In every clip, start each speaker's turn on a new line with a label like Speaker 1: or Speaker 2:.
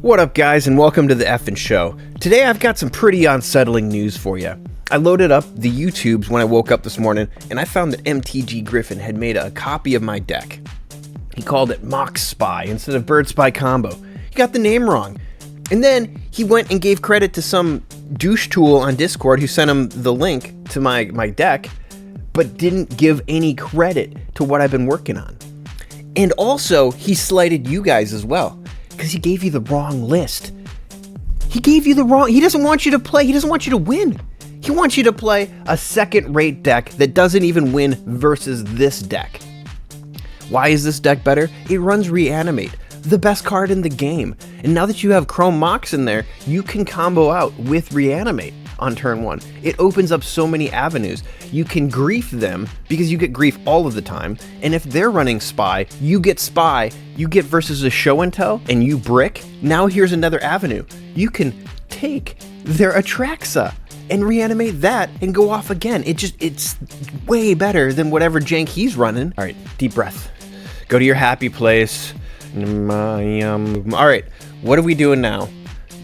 Speaker 1: What up, guys, and welcome to the Effin' Show. Today I've got some pretty unsettling news for you. I loaded up the YouTubes when I woke up this morning, and I found that MTG Griffin had made a copy of my deck. He called it Mox Spy instead of Bird Spy Combo. He got the name wrong. And then he went and gave credit to some douche tool on Discord who sent him the link to my deck, but didn't give any credit to what I've been working on. And also, he slighted you guys as well, because he gave you the wrong list. He doesn't want you to play, he doesn't want you to win. He wants you to play a second-rate deck that doesn't even win versus this deck. Why is this deck better? It runs Reanimate, the best card in the game. And now that you have Chrome Mox in there, you can combo out with Reanimate on turn one. It opens up so many avenues. You can grief them because you get grief all of the time. And if they're running Spy, you get versus a Show and Tell, and you brick. Now here's another avenue. You can take their Atraxa and reanimate that and go off again. It's way better than whatever jank he's running. All right, deep breath. Go to your happy place. All right, what are we doing now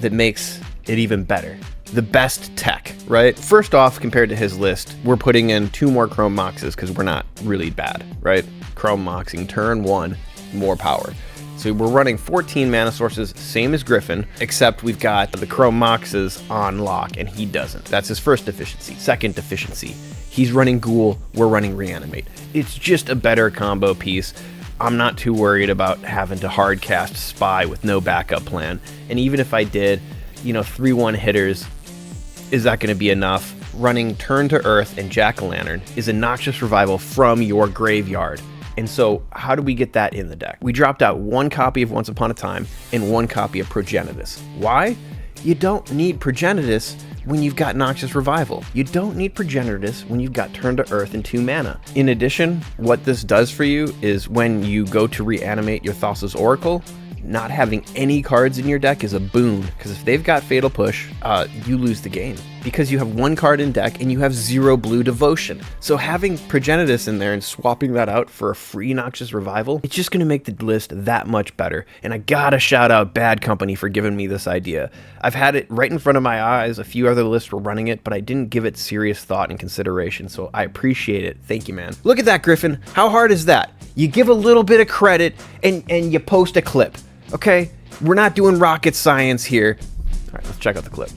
Speaker 1: that makes it even better? The best tech, right? First off, compared to his list, we're putting in 2 more Chrome Moxes because we're not really bad, right? Chrome Moxing turn 1, more power. So we're running 14 mana sources, same as Griffin, except we've got the Chrome Moxes on lock and he doesn't. That's his first deficiency. Second deficiency, he's running Ghoul, we're running Reanimate. It's just a better combo piece. I'm not too worried about having to hard cast Spy with no backup plan. And even if I did, 3-1 hitters, is that going to be enough? Running Turn to Earth and Jack-o'-lantern is a Noxious Revival from your graveyard. And so how do we get that in the deck? We dropped out 1 copy of Once Upon a Time and 1 copy of Progenitus. Why? You don't need Progenitus when you've got Noxious Revival. You don't need Progenitus when you've got Turn to Earth and 2 mana. In addition, what this does for you is when you go to reanimate your Thassa's Oracle, not having any cards in your deck is a boon, because if they've got Fatal Push, you lose the game. Because you have 1 card in deck and you have 0 blue Devotion. So having Progenitus in there and swapping that out for a free Noxious Revival, it's just going to make the list that much better. And I gotta shout out Bad Company for giving me this idea. I've had it right in front of my eyes. A few other lists were running it, but I didn't give it serious thought and consideration, so I appreciate it. Thank you, man. Look at that, Griffin. How hard is that? You give a little bit of credit and you post a clip. Okay, we're not doing rocket science here. All right, let's check out the clip.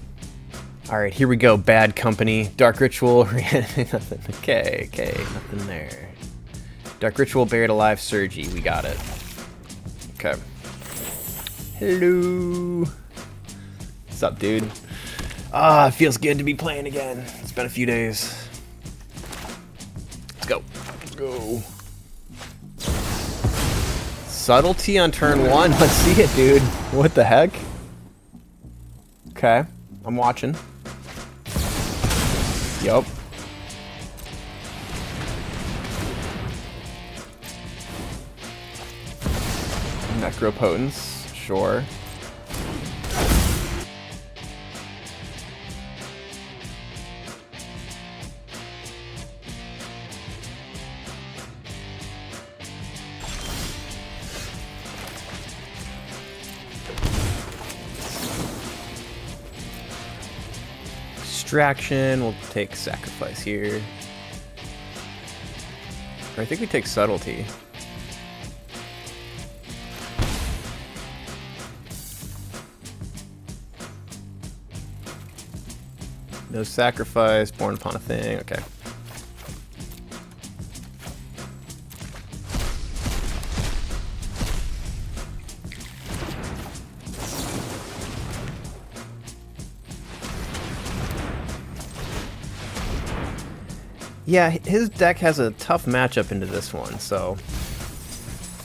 Speaker 1: All right, here we go. Bad Company, Dark Ritual, nothing. Okay, nothing there. Dark Ritual, Buried Alive, Surgy, we got it. Okay. Hello. What's up, dude? It feels good to be playing again. It's been a few days. Let's go. Let's go. Subtlety on turn 1. Let's see it, dude. What the heck? Okay, I'm watching. Yup. Necropotence, sure. Extraction, we'll take Sacrifice here. Or I think we take Subtlety. No Sacrifice, Born Upon a Thing, okay. Yeah, his deck has a tough matchup into this one, so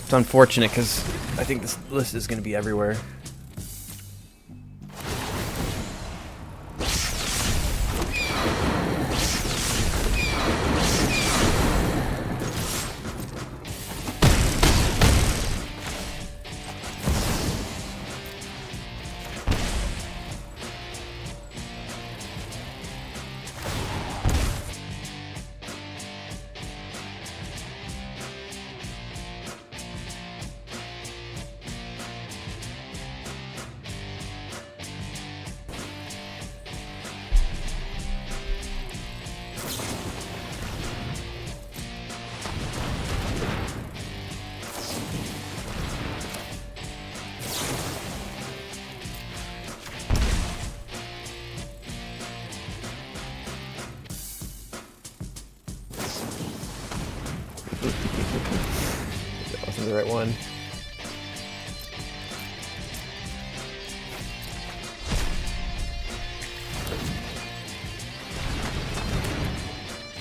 Speaker 1: it's unfortunate because I think this list is going to be everywhere. the right one.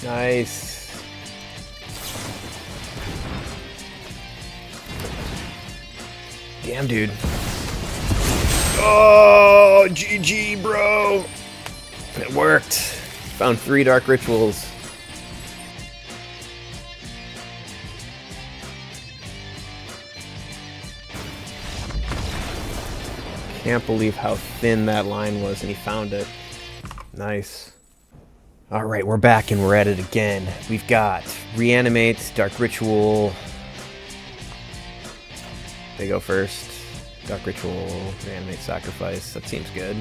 Speaker 1: Nice. Damn, dude. Oh, GG, bro. It worked. Found 3 dark rituals. Can't believe how thin that line was, and he found it. Nice. All right, we're back and we're at it again. We've got Reanimate, Dark Ritual. They go first. Dark Ritual, Reanimate, Sacrifice. That seems good.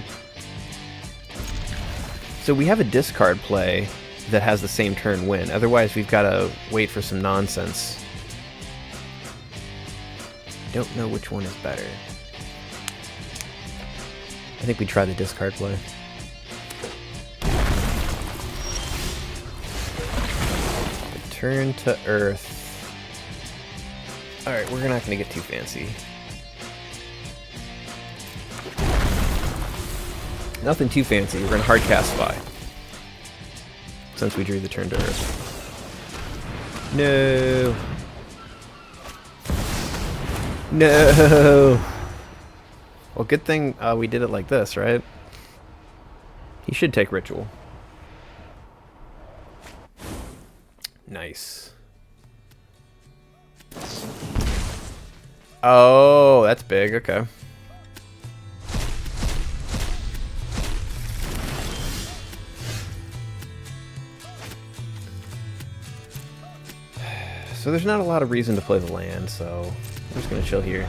Speaker 1: So we have a discard play that has the same turn win. Otherwise, we've got to wait for some nonsense. Don't know which one is better. I think we try the discard play. Return to Earth. Alright, we're not going to get too fancy. Nothing too fancy. We're going to hard cast Spy. Since we drew the turn to Earth. No. No. Well, good thing we did it like this, right? He should take Ritual. Nice. Oh, that's big. Okay. So there's not a lot of reason to play the land, so I'm just going to chill here.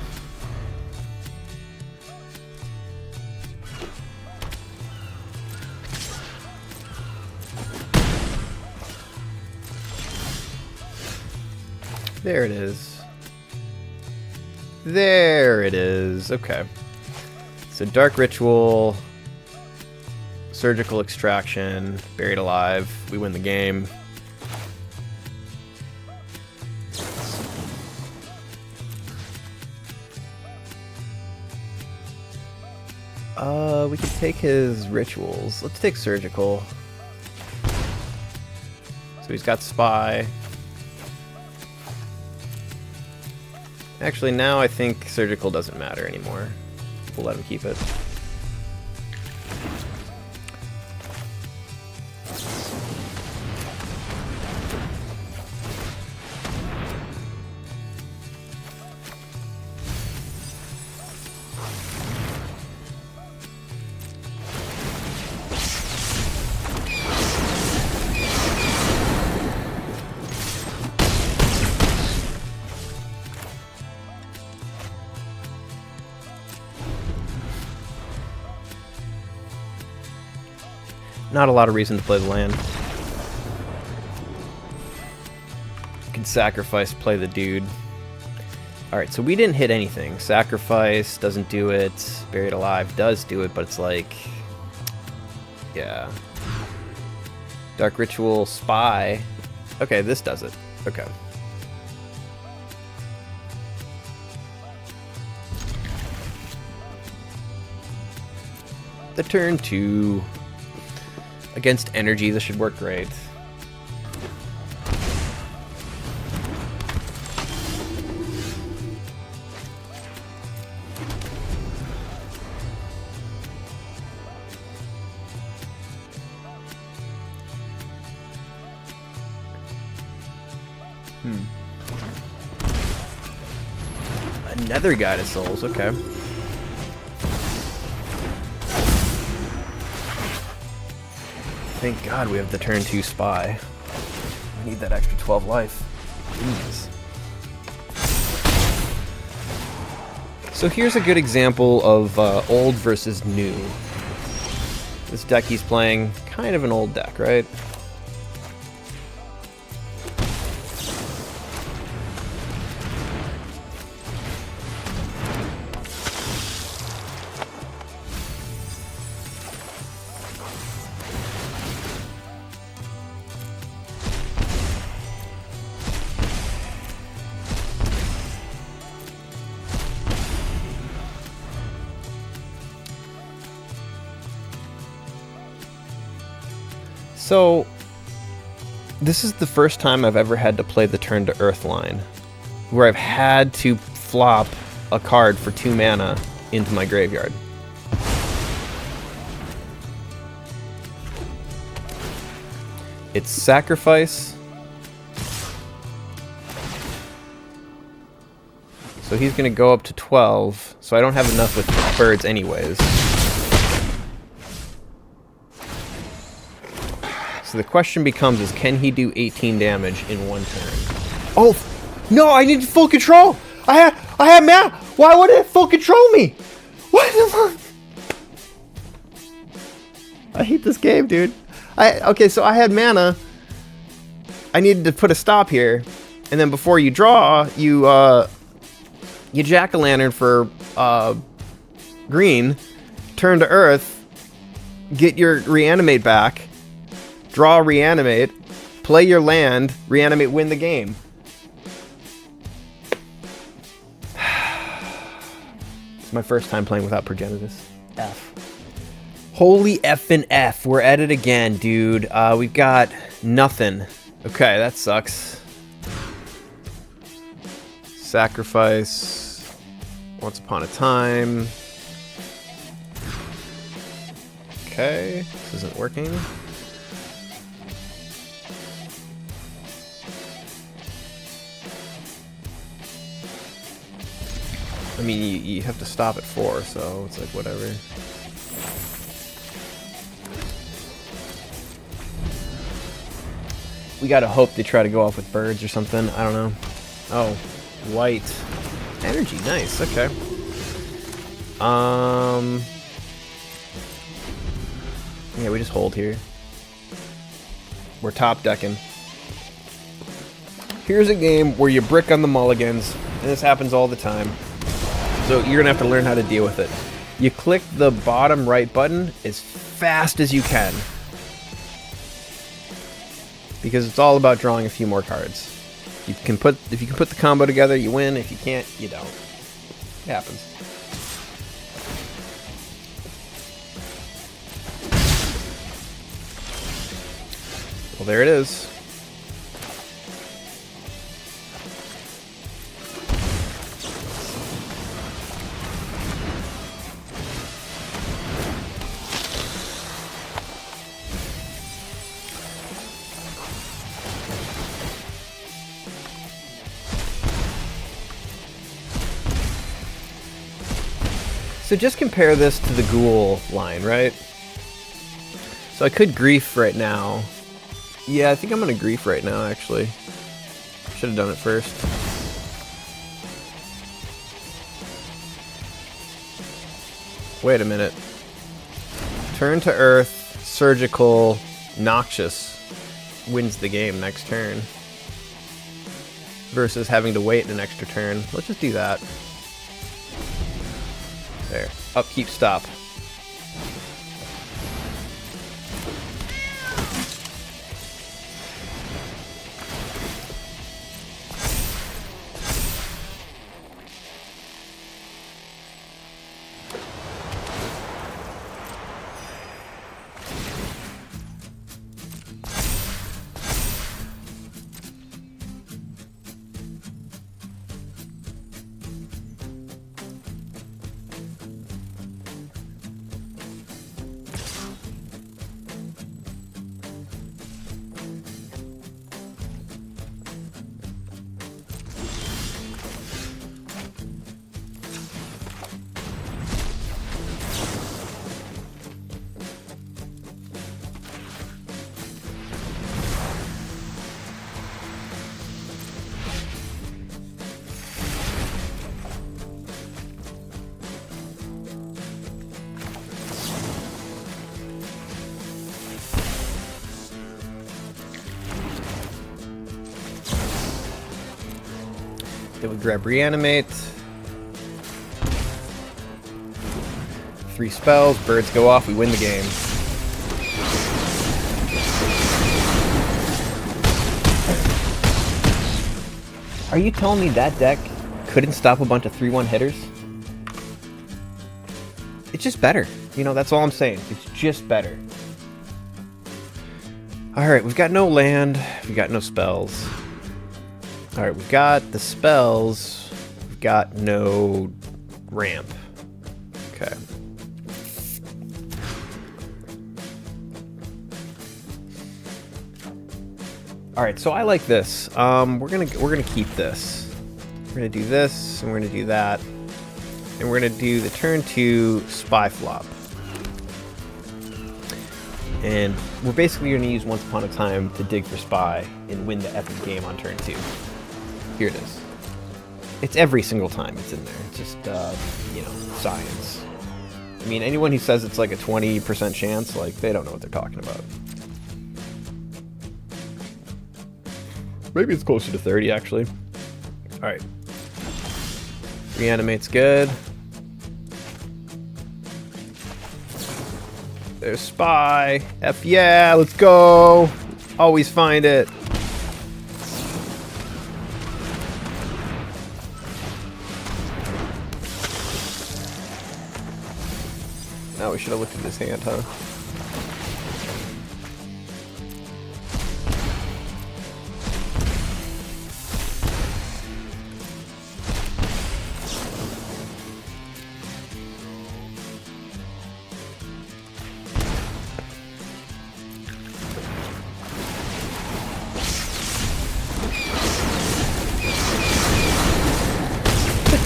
Speaker 1: There it is. There it is. Okay. So Dark Ritual, Surgical Extraction, Buried Alive. We win the game. We could take his rituals. Let's take Surgical. So he's got Spy. Actually, now I think Surgical doesn't matter anymore. We'll let him keep it. Not a lot of reason to play the land. You can sacrifice, play the dude. Alright, so we didn't hit anything. Sacrifice doesn't do it. Buried Alive does do it, but it's like... yeah. Dark Ritual, Spy. Okay, this does it. Okay. The turn 2. Against energy, this should work great. Another Guide of Souls, okay. Thank God we have the turn 2 Spy. I need that extra 12 life. Jesus. So here's a good example of old versus new. This deck he's playing, kind of an old deck, right? So, this is the first time I've ever had to play the Turn to Earth line, where I've had to flop a card for 2 mana into my graveyard. It's Sacrifice. So he's going to go up to 12, so I don't have enough with birds anyways. So the question becomes is, can he do 18 damage in 1 turn? Oh, no, I need full control! I had mana! Why would it full control me? What the fuck? I hate this game, dude. Okay, so I had mana. I needed to put a stop here. And then before you draw, you Jack-o'-lantern for green, turn to Earth, get your reanimate back, draw reanimate, play your land, reanimate, win the game. It's my first time playing without Progenitus. F. Holy effing F. We're at it again, dude. We've got nothing. Okay, that sucks. Sacrifice. Once Upon a Time. Okay, this isn't working. I mean, you have to stop at 4, so it's like whatever. We gotta hope they try to go off with birds or something. I don't know. Oh, white. Energy, nice, okay. Yeah, we just hold here. We're top decking. Here's a game where you brick on the mulligans, and this happens all the time. So you're gonna have to learn how to deal with it. You click the bottom right button as fast as you can, because it's all about drawing a few more cards. If you can put the combo together, you win. If you can't, you don't. It happens. Well, there it is. So just compare this to the Ghoul line, right? So I could Grief right now. Yeah, I think I'm gonna Grief right now, actually. Should have done it first. Wait a minute. Turn to Earth, Surgical, Noxious wins the game next turn. Versus having to wait an extra turn. Let's just do that. There. Upkeep, stop. Then we grab Reanimate. 3 spells, birds go off, we win the game. Are you telling me that deck couldn't stop a bunch of 3/1 hitters? It's just better. You know, that's all I'm saying. It's just better. Alright, we've got no land. We've got no spells. Alright, we've got the spells. We've got no ramp. Okay. Alright, so I like this. We're gonna keep this. We're gonna do this, and we're gonna do that. And we're gonna do the turn 2 spy flop. And we're basically gonna use Once Upon a Time to dig for spy and win the effing game on turn 2. Here it is. It's every single time it's in there. It's just, you know, science. I mean, anyone who says it's like a 20% chance, like, they don't know what they're talking about. Maybe it's closer to 30, actually. Alright. Reanimate's good. There's spy. F yeah, let's go. Always find it. Now we should have looked at this hand, huh?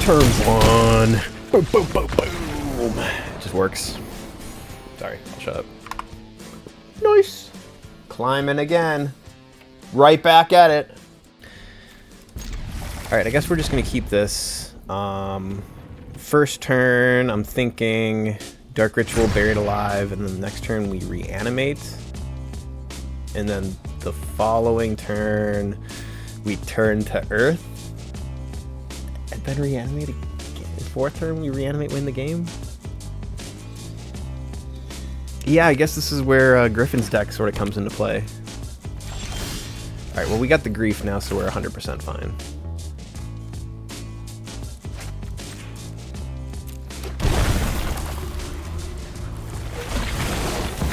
Speaker 1: Turn 1. Boom, boom, boom, boom. It just works. Sorry, I'll shut up. Nice. Climbing again. Right back at it. Alright, I guess we're just going to keep this. First turn, I'm thinking Dark Ritual, Buried Alive, and then the next turn we reanimate. And then the following turn, we turn to Earth. And then reanimate again. Fourth turn, we reanimate, win the game. Yeah, I guess this is where Griffin's deck sort of comes into play. Alright, well, we got the grief now, so we're 100% fine.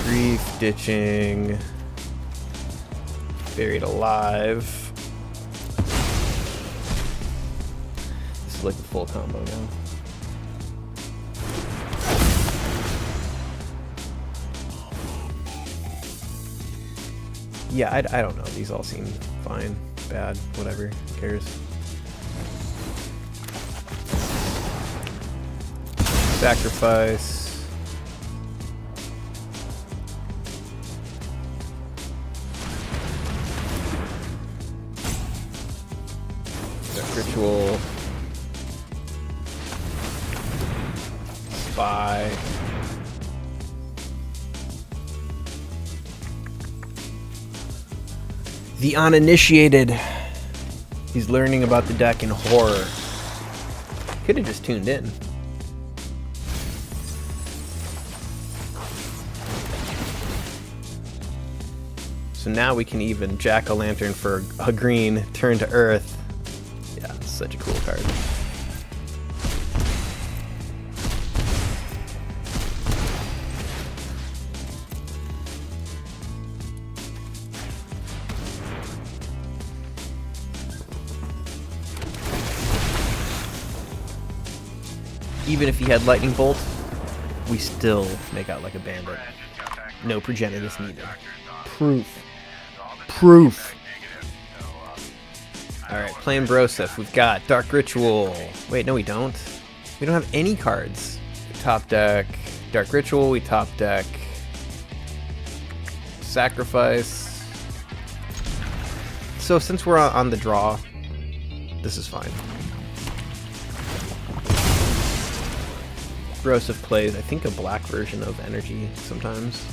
Speaker 1: Grief, ditching, Buried Alive. This is like the full combo now. Yeah, I don't know. These all seem fine, bad, whatever. Who cares? Sacrifice. Dark Ritual. Spy. The uninitiated. He's learning about the deck in horror. Could have just tuned in. So now we can even Jack-o'-lantern for a green, turn to Earth. Yeah, it's such a cool card. Even if he had Lightning Bolt, we still make out like a bandit. No Progenitus needed. Proof. Proof. Alright, playing Broseph. We've got Dark Ritual. Wait, no we don't. We don't have any cards. We top deck Dark Ritual, we top deck Sacrifice. So since we're on the draw, this is fine. Broseph plays, I think, a black version of Energy sometimes.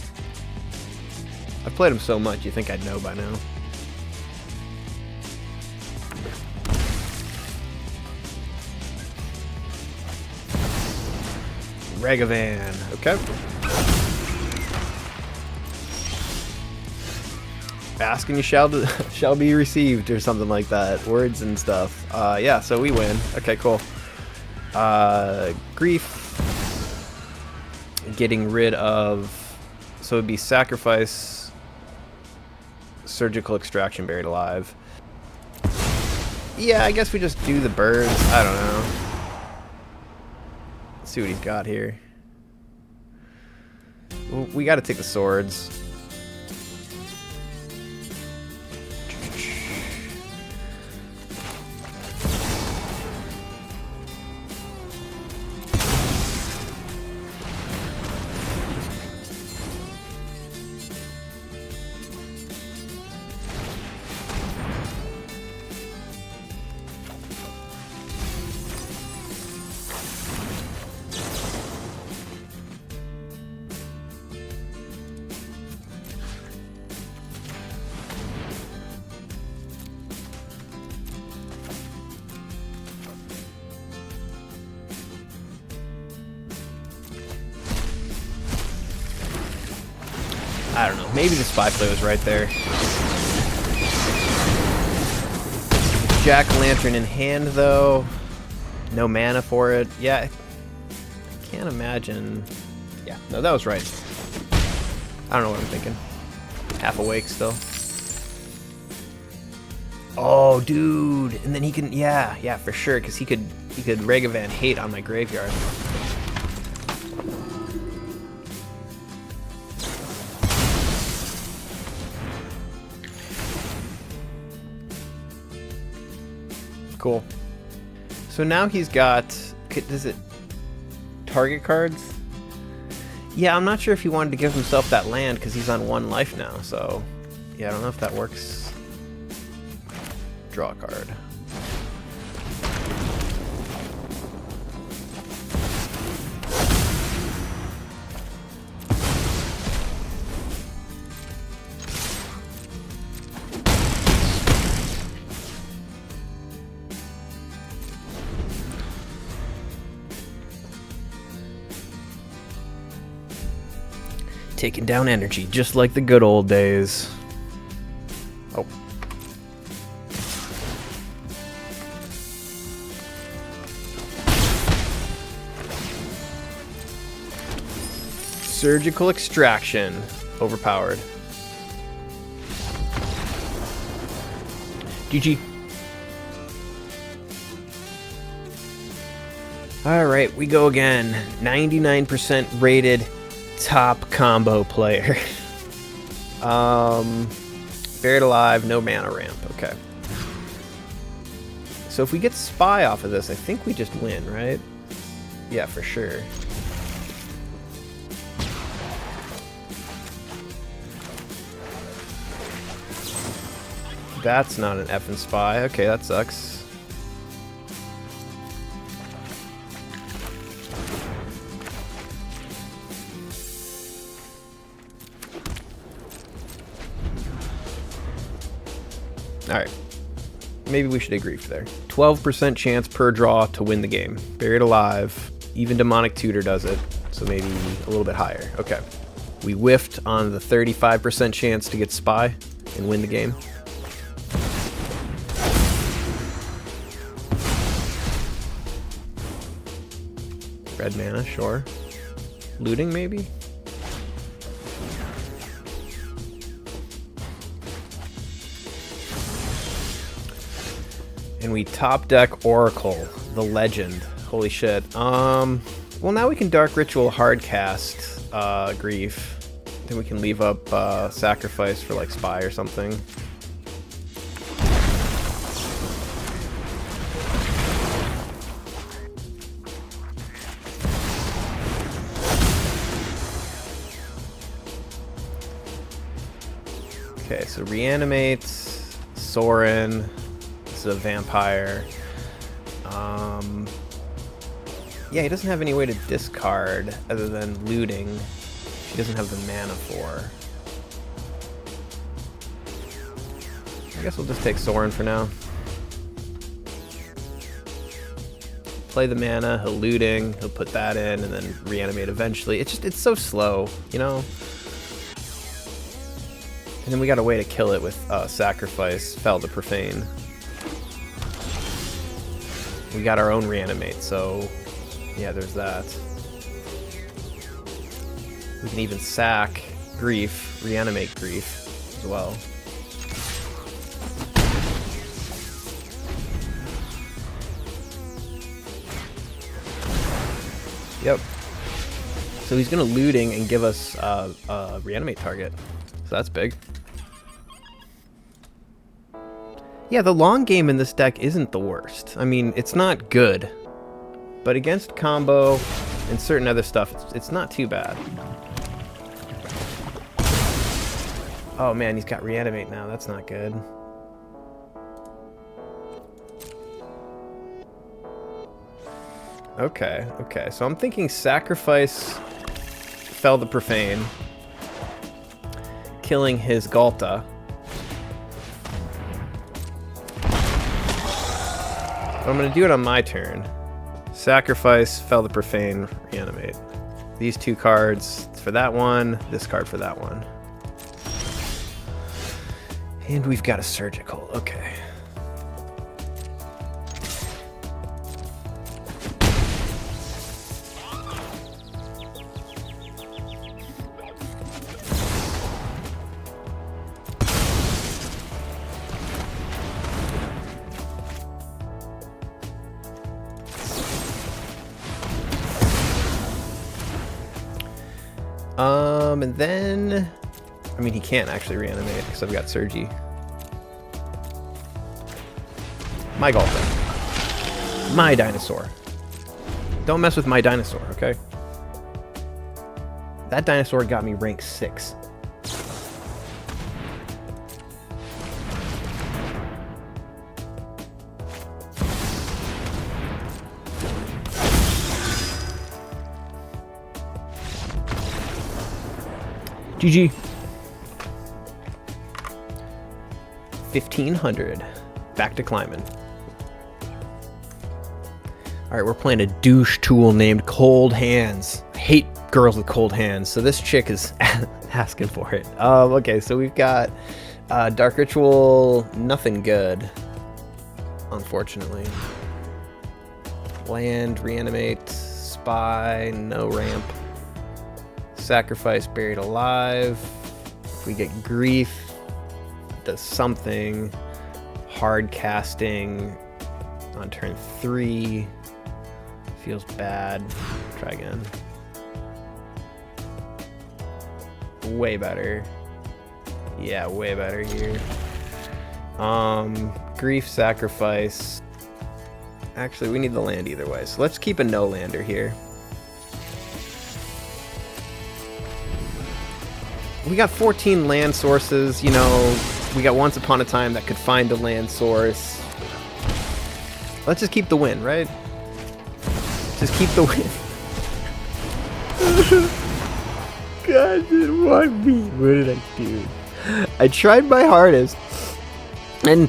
Speaker 1: I've played him so much, you think I'd know by now. Ragavan, okay. Ask and you shall be received, or something like that. Words and stuff. Yeah, so we win. Okay, cool. Grief. Getting rid of, so it'd be Sacrifice, Surgical Extraction, Buried Alive. Yeah, I guess we just do the birds. I don't know. Let's see what he's got here. Well, we got to take the swords. I don't know. Maybe the spy play was right there. Jack-o'-lantern in hand, though. No mana for it. Yeah, I can't imagine. Yeah, no, that was right. I don't know what I'm thinking. Half awake still. Oh, dude. And then he can, yeah, for sure, because he could Ragavan hate on my graveyard. Cool. So now he's got, is it target cards? Yeah, I'm not sure if he wanted to give himself that land because he's on 1 life now. So, yeah, I don't know if that works. Draw a card. Taking down energy, just like the good old days. Oh. Surgical Extraction. Overpowered. GG. Alright, we go again. 99% rated top combo player. Buried Alive, no mana ramp. Okay. So if we get Spy off of this, I think we just win, right? Yeah, for sure. That's not an effing Spy. Okay, that sucks. Alright. Maybe we should agree there. 12% chance per draw to win the game. Buried Alive. Even Demonic Tutor does it. So maybe a little bit higher. Okay. We whiffed on the 35% chance to get Spy and win the game. Red mana, sure. Looting, maybe? And we top deck Oracle, the legend. Holy shit. Well, now we can Dark Ritual hardcast Grief. Then we can leave up Sacrifice for like Spy or something. Okay, so Reanimate, Sorin. This is a vampire. Yeah, he doesn't have any way to discard other than looting. He doesn't have the mana for. I guess we'll just take Sorin for now. Play the mana, he'll looting, he'll put that in, and then reanimate eventually. It's so slow, you know? And then we got a way to kill it with Sacrifice, Fel the Profane. We got our own reanimate, so yeah, there's that. We can even sack Grief, reanimate Grief as well. Yep. So he's gonna looting and give us a reanimate target. So that's big. Yeah, the long game in this deck isn't the worst. I mean, it's not good. But against combo and certain other stuff, it's not too bad. Oh man, he's got reanimate now. That's not good. Okay, okay. So I'm thinking sacrifice Fel the Profane, killing his Ghalta. But I'm gonna do it on my turn. Sacrifice Fel the Profane, reanimate. These two cards for that one, this card for that one. And we've got a surgical, okay. And then, I mean, he can't actually reanimate because I've got Surgy. My Ghalta. My dinosaur. Don't mess with my dinosaur, okay? That dinosaur got me rank 6. GG. 1500. Back to climbing. Alright, we're playing a douche tool named Cold Hands. I hate girls with cold hands, so this chick is asking for it. Okay, so we've got Dark Ritual, nothing good, unfortunately. Land, reanimate, spy, no ramp. Sacrifice, buried alive. If we get grief, does something. Hard casting on turn 3. Feels bad. Try again. Way better. Yeah, way better here. Grief, sacrifice. Actually, we need the land either way, so let's keep a no lander here. We got 14 land sources, you know, we got Once Upon a Time that could find a land source. Let's just keep the win, right? Just keep the win. God, dude, why me? What did I do? I tried my hardest. And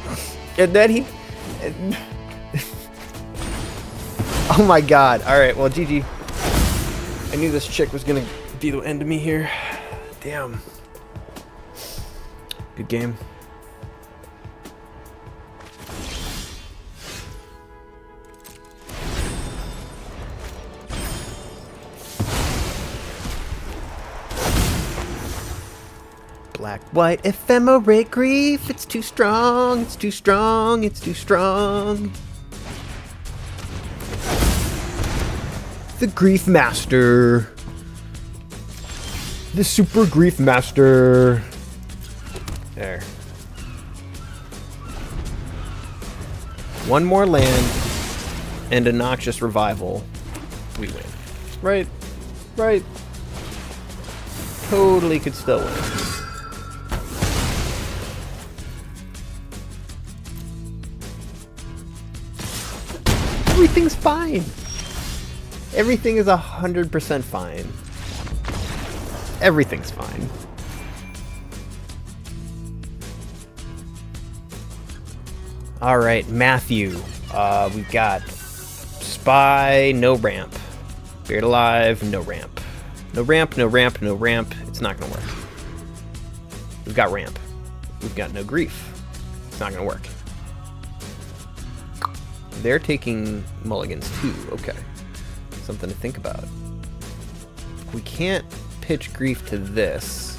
Speaker 1: then he... Oh my god. Alright, well, GG. I knew this chick was gonna be the end of me here. Damn. Good game. Black, white, ephemerate grief. It's too strong, it's too strong, it's too strong. The Grief Master. The Super Grief Master. There. One more land and a Noxious Revival. We win. Right? Right? Totally could still win. Everything's fine. Everything is 100% fine. Everything's fine. All right, Matthew. We've got Spy, no ramp. Buried Alive, no ramp. No ramp, no ramp, no ramp. It's not gonna work. We've got ramp. We've got no grief. It's not gonna work. They're taking mulligans too. Okay. Something to think about. We can't pitch grief to this,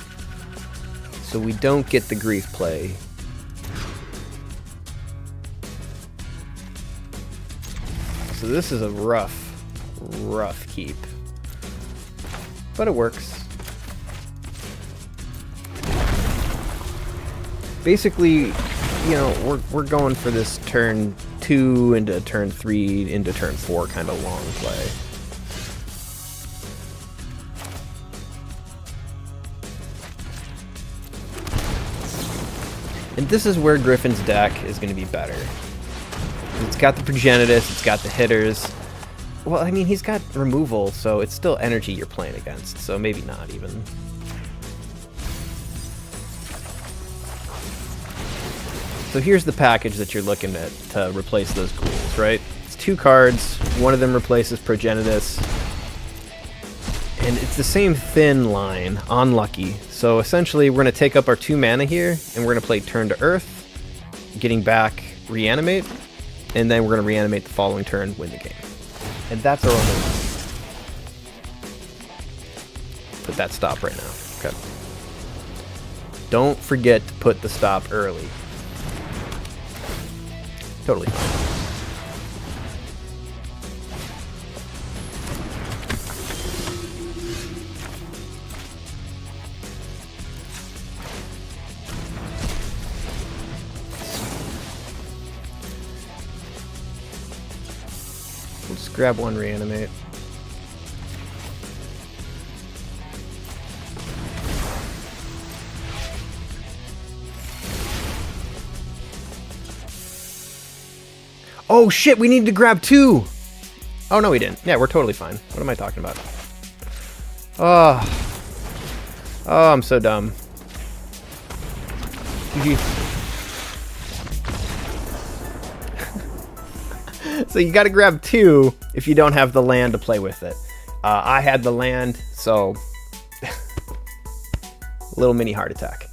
Speaker 1: so we don't get the grief play. So this is a rough keep. but it works. Basically, you know, we're going for this turn 2 into turn 3 into turn 4 kind of long play. And this is where Griffin's deck is going to be better. It's got the Progenitus, it's got the hitters. Well, I mean, he's got removal, so it's still energy you're playing against, so maybe not even. So here's the package that you're looking at to replace those ghouls, right? It's 2 cards, one of them replaces Progenitus, and it's the same thin line, Unlucky. So essentially, we're going to take up our 2 mana here, and we're going to play Turn to Earth, getting back Reanimate, and then we're going to reanimate the following turn, win the game. And that's our only one. Put that stop right now. Okay. Don't forget to put the stop early. Totally fine. We'll just grab 1 reanimate. Oh shit, we need to grab 2! Oh no, we didn't. Yeah, we're totally fine. What am I talking about? Oh, I'm so dumb. GG. So you gotta grab 2 if you don't have the land to play with it. I had the land, so... little mini heart attack.